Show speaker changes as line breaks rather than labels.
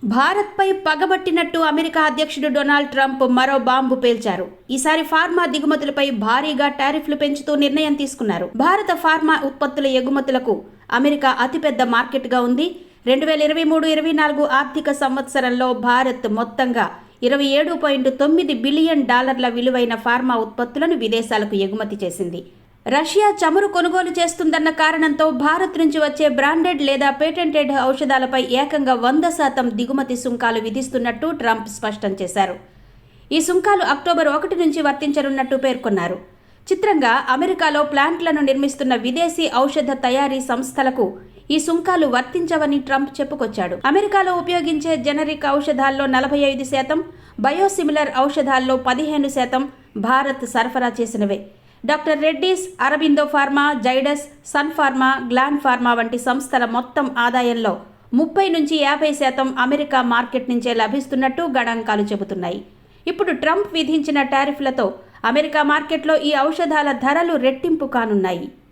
భారత్పై పగబట్టినట్టు అమెరికా అధ్యక్షుడు Donald Trump మరో బాంబు పేల్చారు. ఈసారి ఫార్మా దిగుమతులపై భారీగా టారిఫ్లు పెంచుతూ నిర్ణయం తీసుకున్నారు. భారత ఫార్మా ఉత్పత్తుల ఎగుమతులకు అమెరికా అతిపెద్ద మార్కెట్గా ఉంది. 2023-24 ఆర్థిక సంవత్సరంలో భారత్ మొత్తంగా $27.9 బిలియన్ విలువైన ఫార్మా ఉత్పత్తులను విదేశాలకు ఎగుమతి చేసింది. రష్యా చమురు కొనుగోలు చేస్తుందన్న కారణంతో భారత్ నుంచి వచ్చే బ్రాండెడ్ లేదా పేటెంటెడ్ ఔషధాలపై ఏకంగా 100% దిగుమతి సుంకాలు విధిస్తున్నట్టు ట్రంప్ స్పష్టం చేశారు. ఈ సుంకాలు అక్టోబర్ 1 నుంచి వర్తించనున్నట్టు పేర్కొన్నారు. చిత్రంగా అమెరికాలో ప్లాంట్లను నిర్మిస్తున్న విదేశీ ఔషధ తయారీ సంస్థలకు ఈ సుంకాలు వర్తించవని ట్రంప్ చెప్పుకొచ్చాడు. అమెరికాలో ఉపయోగించే జెనరిక్ ఔషధాల్లో 45%, బయోసిమిలర్ ఔషధాల్లో 15% భారత్ సరఫరా చేసినవే. Doctor Reddy's, Aurobindo pharma, Zydus, Sun pharma, Gland pharma వంటి సంస్థల మొత్తం ఆదాయంలో 30-50% అమెరికా మార్కెట్ నుంచే లభిస్తున్నట్టు గణాంకాలు చెబుతున్నాయి. ఇప్పుడు ట్రంప్ విధించిన టారిఫ్లతో అమెరికా మార్కెట్లో ఈ ఔషధాల ధరలు రెట్టింపు కానున్నాయి.